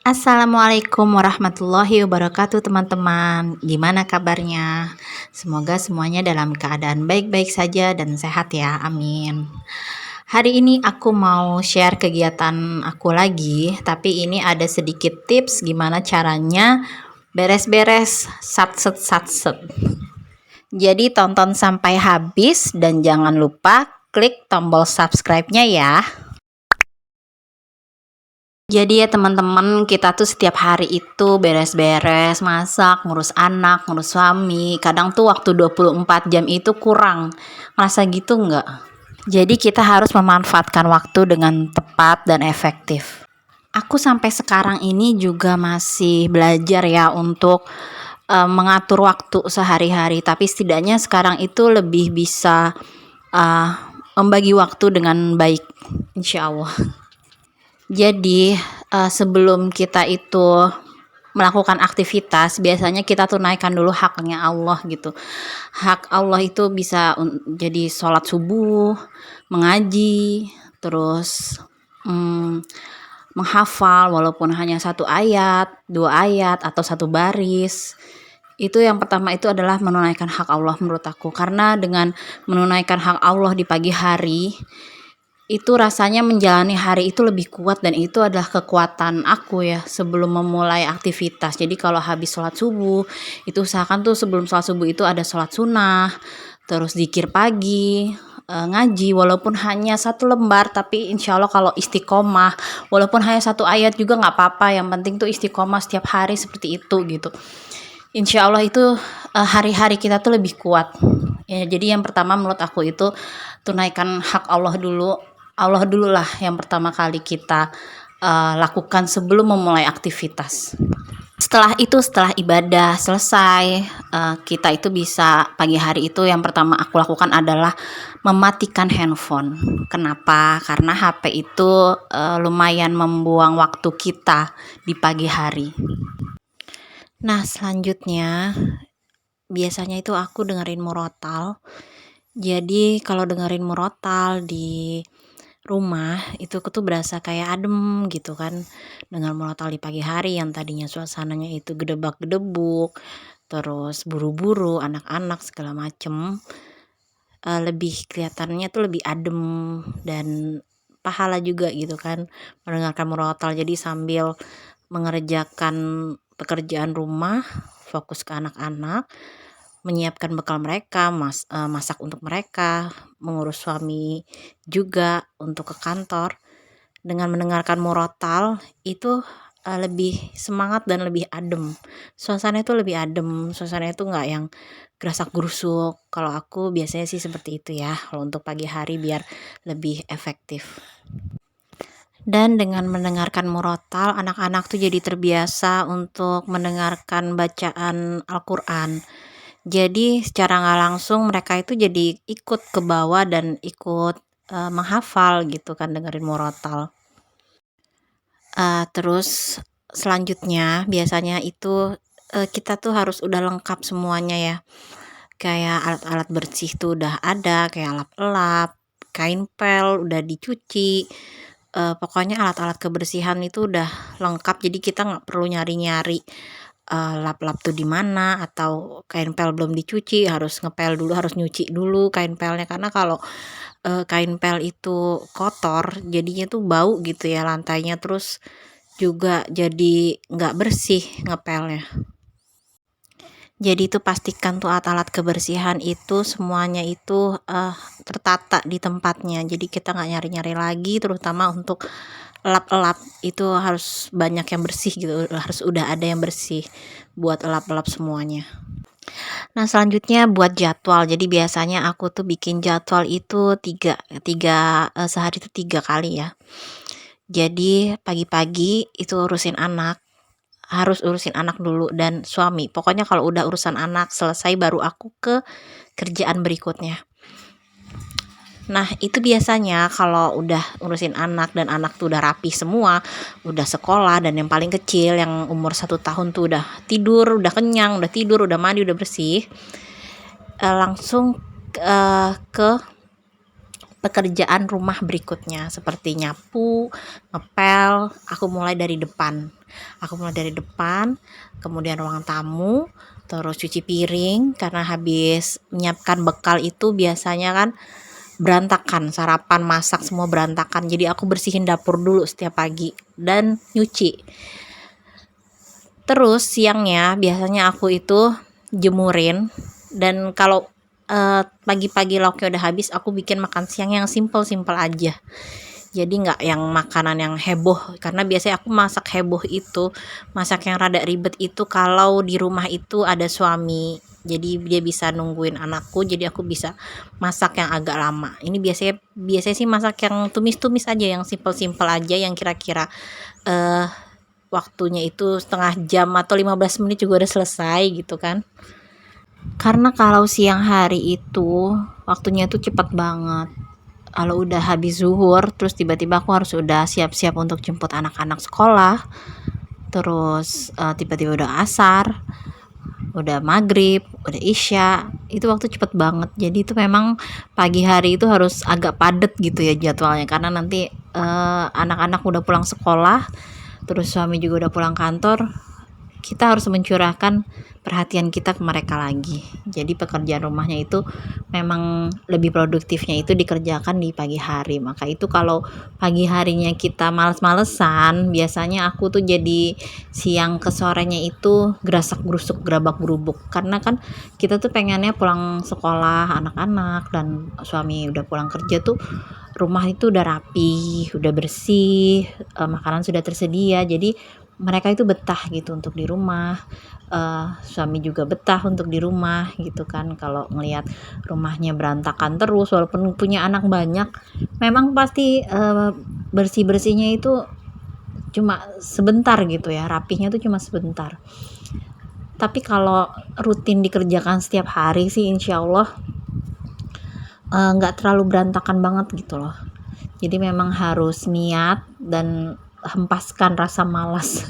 Assalamualaikum warahmatullahi wabarakatuh teman-teman. Gimana kabarnya? Semoga semuanya dalam keadaan baik-baik saja dan sehat ya, amin. Hari ini aku mau share kegiatan aku lagi, tapi ini ada sedikit tips gimana caranya beres-beres satset. Jadi tonton sampai habis dan jangan lupa klik tombol subscribe-nya ya. Jadi ya teman-teman, kita tuh setiap hari itu beres-beres, masak, ngurus anak, ngurus suami. Kadang tuh waktu 24 jam itu kurang. Ngerasa gitu nggak? Jadi kita harus memanfaatkan waktu dengan tepat dan efektif. Aku sampai sekarang ini juga masih belajar ya untuk mengatur waktu sehari-hari. Tapi setidaknya sekarang itu lebih bisa uh, membagi waktu dengan baik, insya Allah. Jadi sebelum kita itu melakukan aktivitas, biasanya kita tunaikan dulu haknya Allah gitu. Hak Allah itu bisa jadi sholat subuh, mengaji, terus menghafal walaupun hanya satu ayat, dua ayat, atau satu baris. Itu yang pertama itu adalah menunaikan hak Allah menurut aku. Karena dengan menunaikan hak Allah di pagi hari, itu rasanya menjalani hari itu lebih kuat, dan itu adalah kekuatan aku ya sebelum memulai aktivitas. Jadi kalau habis sholat subuh itu usahakan tuh sebelum sholat subuh itu ada sholat sunnah, terus zikir pagi, ngaji walaupun hanya satu lembar, tapi insya Allah kalau istiqomah walaupun hanya satu ayat juga nggak apa-apa, yang penting tuh istiqomah setiap hari seperti itu gitu. Insya Allah itu hari-hari kita tuh lebih kuat ya. Jadi yang pertama menurut aku itu tunaikan hak Allah dulu. Allah dulu lah yang pertama kali kita lakukan sebelum memulai aktivitas. Setelah itu, setelah ibadah selesai, kita itu bisa pagi hari itu yang pertama aku lakukan adalah mematikan handphone. Kenapa? Karena HP itu lumayan membuang waktu kita di pagi hari. Nah, selanjutnya biasanya itu aku dengerin murotal. Jadi kalau dengerin murotal di rumah itu aku tuh berasa kayak adem gitu kan, dengan murotal di pagi hari yang tadinya suasananya itu gedebak-gedebuk, terus buru-buru anak-anak segala macem, lebih kelihatannya tuh lebih adem dan pahala juga gitu kan mendengarkan murotal. Jadi sambil mengerjakan pekerjaan rumah, fokus ke anak-anak, menyiapkan bekal mereka, masak untuk mereka, mengurus suami juga untuk ke kantor. Dengan mendengarkan murotal itu lebih semangat dan lebih adem. Suasana itu lebih adem, suasana itu nggak yang gerasak gerusuk. Kalau aku biasanya sih seperti itu ya, kalau untuk pagi hari biar lebih efektif. Dan dengan mendengarkan murotal, anak-anak tuh jadi terbiasa untuk mendengarkan bacaan Al-Quran. Jadi secara nggak langsung mereka itu jadi ikut ke bawah dan ikut menghafal gitu kan dengerin murotal. Terus selanjutnya biasanya itu kita tuh harus udah lengkap semuanya ya. Kayak alat-alat bersih tuh udah ada, kayak lap-lap, kain pel udah dicuci. Pokoknya alat-alat kebersihan itu udah lengkap, jadi kita nggak perlu nyari-nyari lap-lap tuh di mana, atau kain pel belum dicuci harus ngepel dulu, harus nyuci dulu kain pelnya. Karena kalau kain pel itu kotor jadinya tuh bau gitu ya lantainya, terus juga jadi nggak bersih ngepelnya. Jadi itu pastikan tuh alat-alat kebersihan itu semuanya itu tertata di tempatnya. Jadi kita nggak nyari-nyari lagi, terutama untuk lap-lap itu harus banyak yang bersih gitu, harus udah ada yang bersih buat lap-lap semuanya. Nah, selanjutnya buat jadwal. Jadi biasanya aku tuh bikin jadwal itu sehari itu 3 kali ya. Jadi pagi-pagi itu harus urusin anak dulu dan suami. Pokoknya kalau udah urusan anak selesai baru aku ke kerjaan berikutnya. Nah, itu biasanya kalau udah urusin anak dan anak tuh udah rapi semua, udah sekolah, dan yang paling kecil yang umur 1 tahun tuh udah tidur, udah kenyang, udah tidur, udah mandi, udah bersih, langsung ke pekerjaan rumah berikutnya seperti nyapu, ngepel. Aku mulai dari depan, kemudian ruang tamu, terus cuci piring karena habis menyiapkan bekal itu biasanya kan berantakan, sarapan, masak semua berantakan. Jadi aku bersihin dapur dulu setiap pagi dan nyuci. Terus siangnya biasanya aku itu jemurin, dan kalau pagi-pagi lauknya udah habis, aku bikin makan siang yang simple-simple aja. Jadi nggak yang makanan yang heboh, karena biasanya aku masak heboh itu, masak yang rada ribet itu kalau di rumah itu ada suami. Jadi dia bisa nungguin anakku, jadi aku bisa masak yang agak lama. Ini biasanya biasanya sih masak yang tumis-tumis aja, yang simple-simple aja, yang kira-kira eh waktunya itu setengah jam atau 15 menit juga udah selesai gitu kan. Karena kalau siang hari itu waktunya tuh cepet banget. Kalau udah habis zuhur, terus tiba-tiba aku harus udah siap-siap untuk jemput anak-anak sekolah. Terus tiba-tiba udah asar, udah maghrib, udah isya. Itu waktu cepet banget. Jadi itu memang pagi hari itu harus agak padet gitu ya jadwalnya, karena nanti anak-anak udah pulang sekolah, terus suami juga udah pulang kantor. Kita harus mencurahkan perhatian kita ke mereka lagi. Jadi pekerjaan rumahnya itu memang lebih produktifnya itu dikerjakan di pagi hari. Maka itu kalau pagi harinya kita males-malesan, biasanya aku tuh jadi siang ke sorenya itu gerasak gerusuk, gerabak gerubuk. Karena kan kita tuh pengennya pulang sekolah anak-anak dan suami udah pulang kerja tuh rumah itu udah rapi, udah bersih, makanan sudah tersedia. Jadi mereka itu betah gitu untuk di rumah, suami juga betah untuk di rumah gitu kan. Kalau ngelihat rumahnya berantakan terus walaupun punya anak banyak, memang pasti bersih-bersihnya itu cuma sebentar gitu ya, rapihnya tuh cuma sebentar. Tapi kalau rutin dikerjakan setiap hari sih insya Allah nggak terlalu berantakan banget gitu loh. Jadi memang harus niat dan hempaskan rasa malas.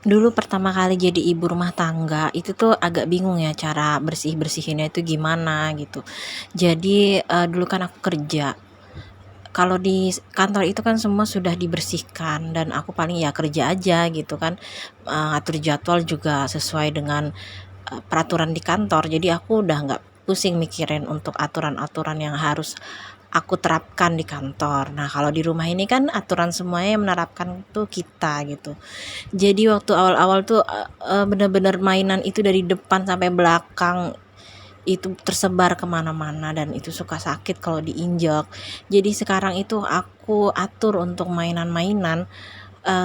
Dulu pertama kali jadi ibu rumah tangga itu tuh agak bingung ya cara bersih-bersihinnya itu gimana gitu. Jadi dulu kan aku kerja. Kalau di kantor itu kan semua sudah dibersihkan dan aku paling ya kerja aja gitu kan. Atur jadwal juga sesuai dengan peraturan di kantor. Jadi aku udah nggak pusing mikirin untuk aturan-aturan yang harus aku terapkan di kantor. Nah, kalau di rumah ini kan aturan semuanya yang menerapkan tuh kita gitu. Jadi waktu awal-awal tuh bener-bener mainan itu dari depan sampai belakang itu tersebar kemana-mana dan itu suka sakit kalau diinjak. Jadi sekarang itu aku atur untuk mainan-mainan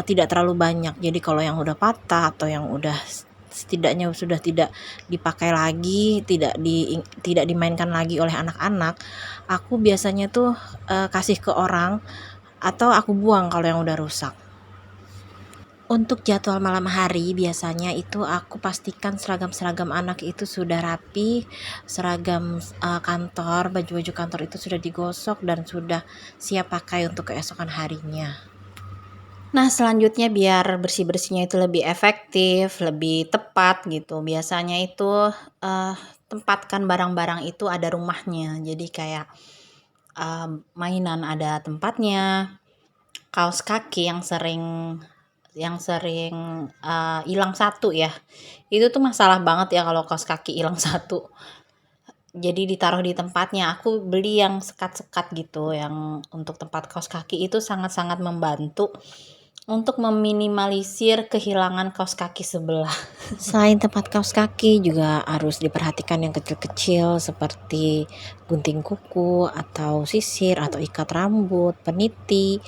tidak terlalu banyak. Jadi kalau yang udah patah atau yang udah setidaknya sudah tidak dipakai lagi, tidak dimainkan lagi oleh anak-anak, aku biasanya tuh kasih ke orang atau aku buang kalau yang udah rusak. Untuk jadwal malam hari biasanya itu aku pastikan seragam-seragam anak itu sudah rapi, seragam kantor, baju-baju kantor itu sudah digosok dan sudah siap pakai untuk keesokan harinya. Nah, selanjutnya biar bersih-bersihnya itu lebih efektif, lebih tepat gitu. Biasanya itu tempatkan barang-barang itu ada rumahnya. Jadi kayak mainan ada tempatnya, kaos kaki yang sering hilang satu ya. Itu tuh masalah banget ya kalau kaos kaki hilang satu. Jadi ditaruh di tempatnya. Aku beli yang sekat-sekat gitu, yang untuk tempat kaos kaki itu sangat-sangat membantu untuk meminimalisir kehilangan kaos kaki sebelah. Selain tempat kaos kaki juga harus diperhatikan yang kecil-kecil seperti gunting kuku atau sisir atau ikat rambut, peniti.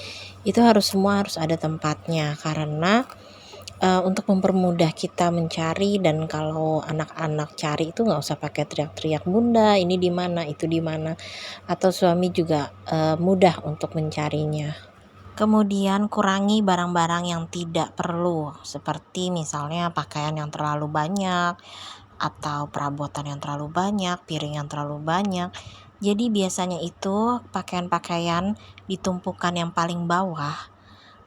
Itu semua harus ada tempatnya karena untuk mempermudah kita mencari, dan kalau anak-anak cari itu nggak usah pakai teriak-teriak, bunda ini di mana, itu di mana, atau suami juga mudah untuk mencarinya. Kemudian kurangi barang-barang yang tidak perlu, seperti misalnya pakaian yang terlalu banyak, atau perabotan yang terlalu banyak, piring yang terlalu banyak. Jadi biasanya itu pakaian-pakaian ditumpukan yang paling bawah.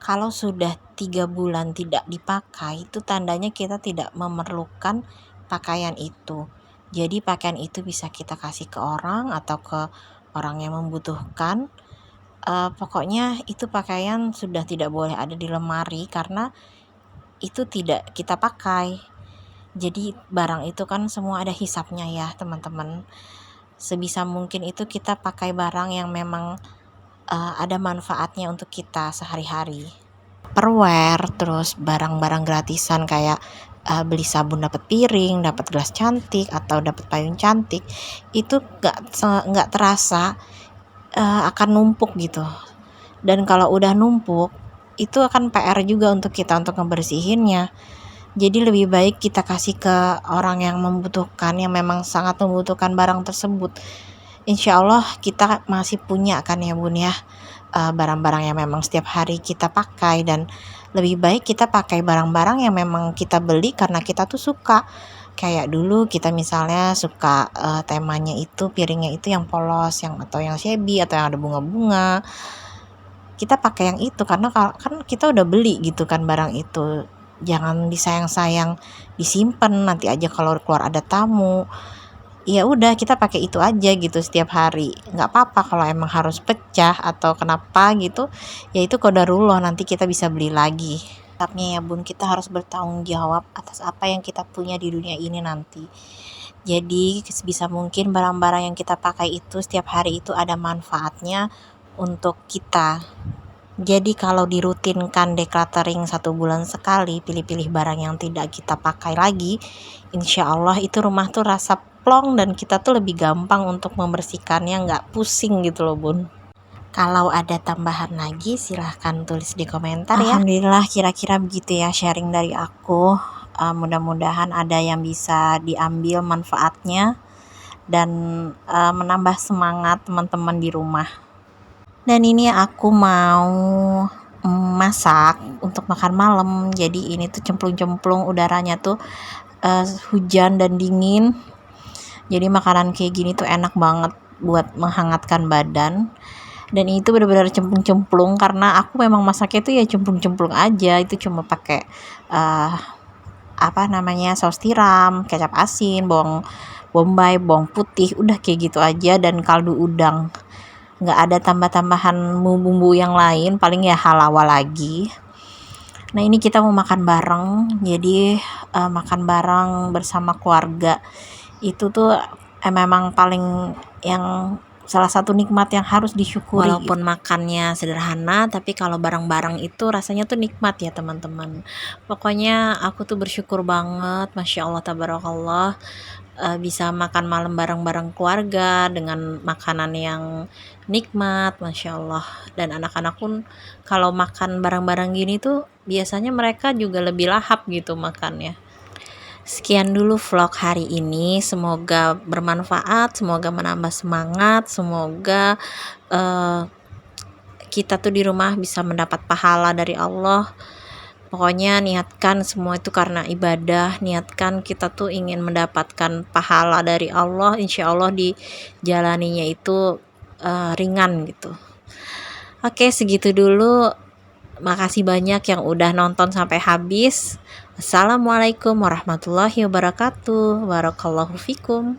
Kalau sudah 3 bulan tidak dipakai, itu tandanya kita tidak memerlukan pakaian itu. Jadi pakaian itu bisa kita kasih ke orang atau ke orang yang membutuhkan. Pokoknya itu pakaian sudah tidak boleh ada di lemari karena itu tidak kita pakai. Jadi barang itu kan semua ada hisapnya ya teman-teman. Sebisa mungkin itu kita pakai barang yang memang ada manfaatnya untuk kita sehari-hari. Tupperware, terus barang-barang gratisan kayak beli sabun dapat piring, dapat gelas cantik atau dapat payung cantik, itu nggak terasa akan numpuk gitu. Dan kalau udah numpuk itu akan PR juga untuk kita untuk ngebersihinnya. Jadi lebih baik kita kasih ke orang yang membutuhkan, yang memang sangat membutuhkan barang tersebut. Insya Allah kita masih punya kan ya bun ya, barang-barang yang memang setiap hari kita pakai, dan lebih baik kita pakai barang-barang yang memang kita beli karena kita tuh suka. Kayak dulu kita misalnya suka temanya itu piringnya itu yang polos, yang atau yang shabby atau yang ada bunga-bunga. Kita pakai yang itu karena kan kita udah beli gitu kan barang itu. Jangan disayang-sayang disimpan, nanti aja kalau keluar ada tamu. Ya udah kita pakai itu aja gitu setiap hari. Nggak apa-apa kalau emang harus pecah atau kenapa gitu. Ya itu qadarullah, nanti kita bisa beli lagi. Tetapnya ya bun, kita harus bertanggung jawab atas apa yang kita punya di dunia ini nanti. Jadi sebisa mungkin barang-barang yang kita pakai itu setiap hari itu ada manfaatnya untuk kita. Jadi kalau dirutinkan decluttering 1 bulan sekali, pilih-pilih barang yang tidak kita pakai lagi, insya Allah itu rumah tuh rasa plong dan kita tuh lebih gampang untuk membersihkannya, nggak pusing gitu loh bun. Kalau ada tambahan lagi silahkan tulis di komentar ya. Alhamdulillah kira-kira begitu ya sharing dari aku. Mudah-mudahan ada yang bisa diambil manfaatnya dan menambah semangat teman-teman di rumah. Dan ini aku mau masak untuk makan malam. Jadi ini tuh cemplung-cemplung udaranya tuh hujan dan dingin. Jadi makanan kayak gini tuh enak banget buat menghangatkan badan. Dan itu benar-benar cemplung-cemplung karena aku memang masaknya tuh ya cemplung-cemplung aja. Itu cuma pakai saus tiram, kecap asin, bawang bombay, bawang putih, udah kayak gitu aja, dan kaldu udang. Nggak ada tambah-tambahan bumbu yang lain, paling ya halawa lagi. Nah ini kita mau makan bareng, jadi makan bareng bersama keluarga itu tuh memang paling yang salah satu nikmat yang harus disyukuri. Walaupun makannya sederhana, tapi kalau bareng-bareng itu rasanya tuh nikmat ya teman-teman. Pokoknya aku tuh bersyukur banget, Masya Allah tabarakallah, bisa makan malam bareng-bareng keluarga dengan makanan yang nikmat, Masya Allah. Dan anak-anak pun kalau makan bareng-bareng gini tuh biasanya mereka juga lebih lahap gitu makannya. Sekian dulu vlog hari ini, semoga bermanfaat, semoga menambah semangat, semoga kita tuh di rumah bisa mendapat pahala dari Allah. Pokoknya niatkan semua itu karena ibadah, niatkan kita tuh ingin mendapatkan pahala dari Allah, insya Allah dijalaninya itu ringan gitu. Oke, segitu dulu. Makasih banyak yang udah nonton sampai habis. Assalamualaikum warahmatullahi wabarakatuh. Barakallahu fikum.